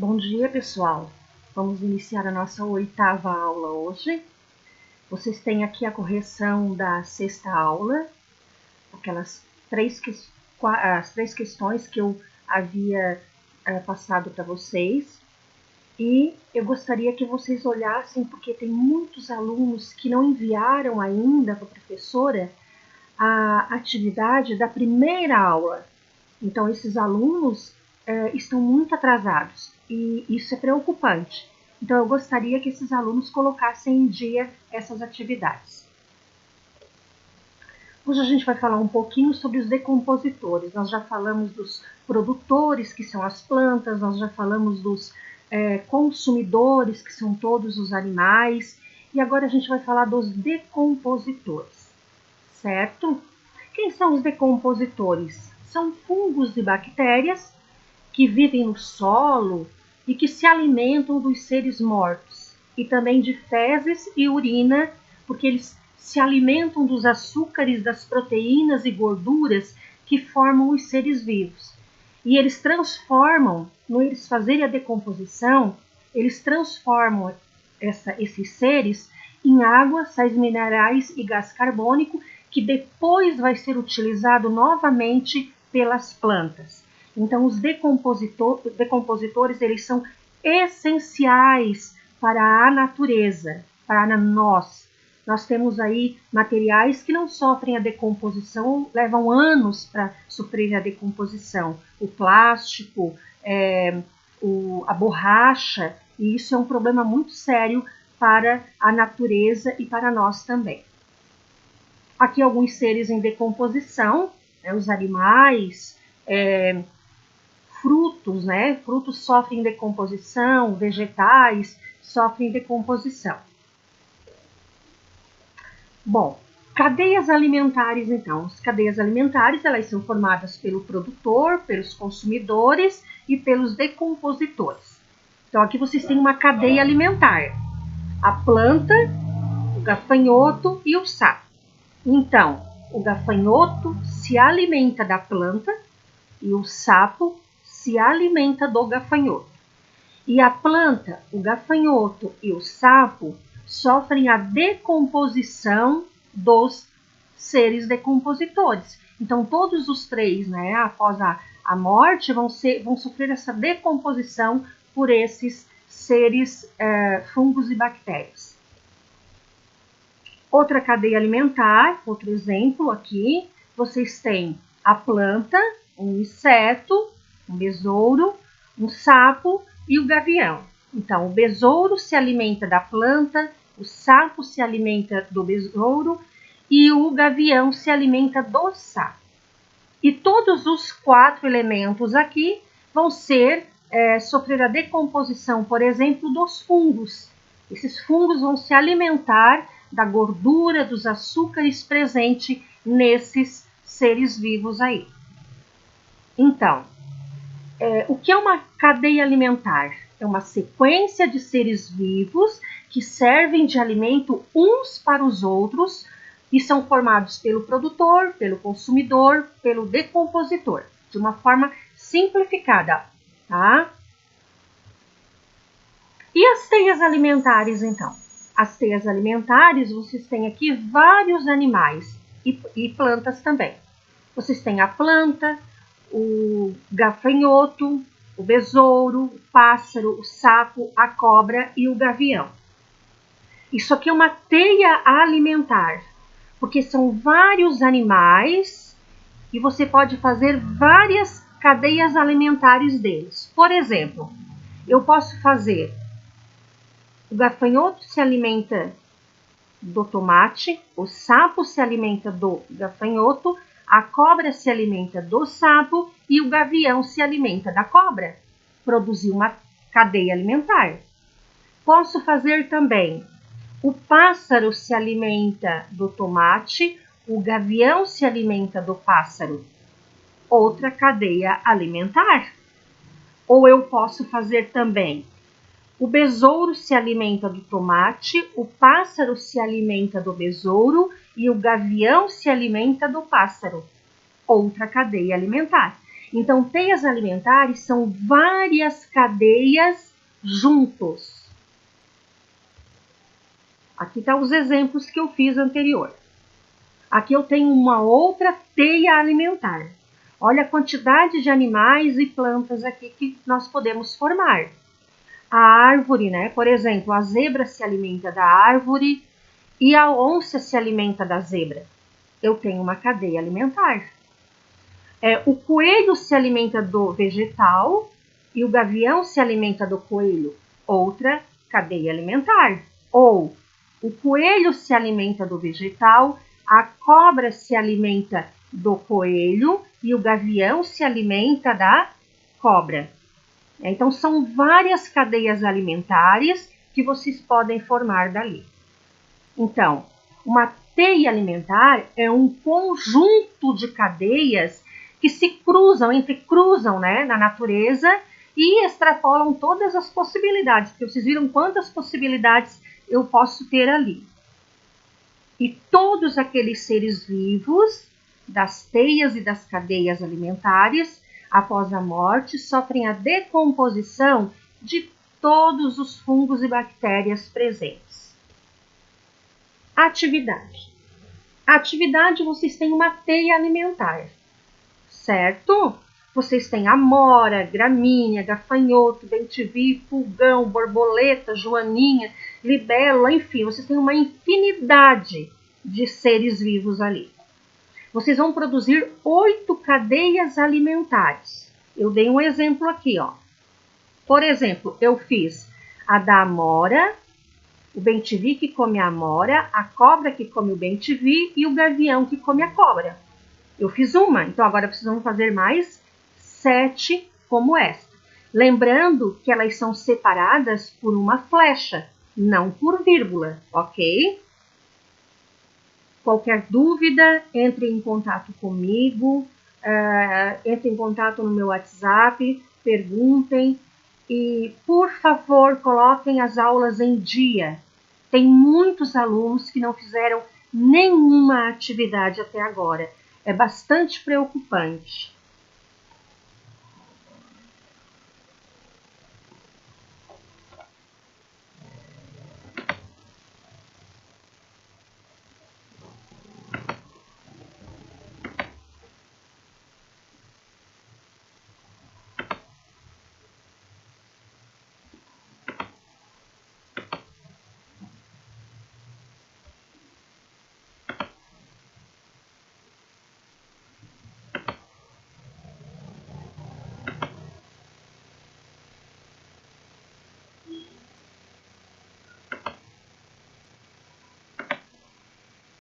Bom dia, pessoal. Vamos iniciar a nossa 8ª aula hoje. Vocês têm aqui a correção da 6ª aula, aquelas as três questões que eu havia passado para vocês. E eu gostaria que vocês olhassem, porque tem muitos alunos que não enviaram ainda para a professora a atividade da primeira aula. Então, esses alunos estão muito atrasados e isso é preocupante. Então, eu gostaria que esses alunos colocassem em dia essas atividades. Hoje a gente vai falar um pouquinho sobre os decompositores. Nós já falamos dos produtores, que são as plantas, nós já falamos dos consumidores, que são todos os animais, e agora a gente vai falar dos decompositores, certo? Quem são os decompositores? São fungos e bactérias que vivem no solo e que se alimentam dos seres mortos, e também de fezes e urina, porque eles se alimentam dos açúcares, das proteínas e gorduras que formam os seres vivos. E eles transformam, no eles fazerem a decomposição, eles transformam esses seres em água, sais minerais e gás carbônico, que depois vai ser utilizado novamente pelas plantas. Então, os decompositores, eles são essenciais para a natureza, para nós. Nós temos aí materiais que não sofrem a decomposição, levam anos para sofrer a decomposição. O plástico, a borracha, e isso é um problema muito sério para a natureza e para nós também. Aqui alguns seres em decomposição, os animais, frutos, frutos sofrem decomposição, vegetais sofrem decomposição. Bom, cadeias alimentares então. As cadeias alimentares, elas são formadas pelo produtor, pelos consumidores e pelos decompositores. Então aqui vocês têm uma cadeia alimentar. A planta, o gafanhoto e o sapo. Então, o gafanhoto se alimenta da planta e o sapo se alimenta do gafanhoto. E a planta, o gafanhoto e o sapo sofrem a decomposição dos seres decompositores. Então, todos os três, após a morte, vão sofrer essa decomposição por esses seres fungos e bactérias. Outra cadeia alimentar, outro exemplo aqui, vocês têm a planta, um inseto, um besouro, um sapo e o gavião. Então, o besouro se alimenta da planta, o sapo se alimenta do besouro e o gavião se alimenta do sapo. E todos os 4 elementos aqui vão sofrer a decomposição, por exemplo, dos fungos. Esses fungos vão se alimentar da gordura, dos açúcares presentes nesses seres vivos aí. Então, o que é uma cadeia alimentar? É uma sequência de seres vivos que servem de alimento uns para os outros e são formados pelo produtor, pelo consumidor, pelo decompositor, de uma forma simplificada, tá? E as teias alimentares, então? As teias alimentares, vocês têm aqui vários animais e plantas também. Vocês têm a planta, o gafanhoto, o besouro, o pássaro, o sapo, a cobra e o gavião. Isso aqui é uma teia alimentar, porque são vários animais e você pode fazer várias cadeias alimentares deles. Por exemplo, eu posso fazer o gafanhoto se alimenta do tomate, o sapo se alimenta do gafanhoto, a cobra se alimenta do sapo e o gavião se alimenta da cobra. Produziu uma cadeia alimentar. Posso fazer também: o pássaro se alimenta do tomate, o gavião se alimenta do pássaro. Outra cadeia alimentar. Ou eu posso fazer também: o besouro se alimenta do tomate, o pássaro se alimenta do besouro e o gavião se alimenta do pássaro. Outra cadeia alimentar. Então, teias alimentares são várias cadeias juntos. Aqui estão os exemplos que eu fiz anterior. Aqui eu tenho uma outra teia alimentar. Olha a quantidade de animais e plantas aqui que nós podemos formar. A árvore, né? Por exemplo, a zebra se alimenta da árvore e a onça se alimenta da zebra. Eu tenho uma cadeia alimentar. O coelho se alimenta do vegetal e o gavião se alimenta do coelho. Outra cadeia alimentar. Ou o coelho se alimenta do vegetal, a cobra se alimenta do coelho e o gavião se alimenta da cobra. Então, são várias cadeias alimentares que vocês podem formar dali. Então, uma teia alimentar é um conjunto de cadeias que se entrecruzam, né, na natureza e extrapolam todas as possibilidades, porque vocês viram quantas possibilidades eu posso ter ali. E todos aqueles seres vivos, das teias e das cadeias alimentares, após a morte, sofrem a decomposição de todos os fungos e bactérias presentes. Atividade. Atividade, vocês têm uma teia alimentar, certo? Vocês têm amora, gramínea, gafanhoto, bem-te-vi, pulgão, borboleta, joaninha, libélula, enfim, vocês têm uma infinidade de seres vivos ali. Vocês vão produzir 8 cadeias alimentares. Eu dei um exemplo aqui, ó. Por exemplo, eu fiz a da amora, o bem-te-vi que come a amora, a cobra que come o bem-te-vi e o gavião que come a cobra. Eu fiz uma, então agora precisamos fazer mais 7 como esta. Lembrando que elas são separadas por uma flecha, não por vírgula, ok? Qualquer dúvida, entre em contato comigo, entre em contato no meu WhatsApp, perguntem e, por favor, coloquem as aulas em dia. Tem muitos alunos que não fizeram nenhuma atividade até agora. É bastante preocupante.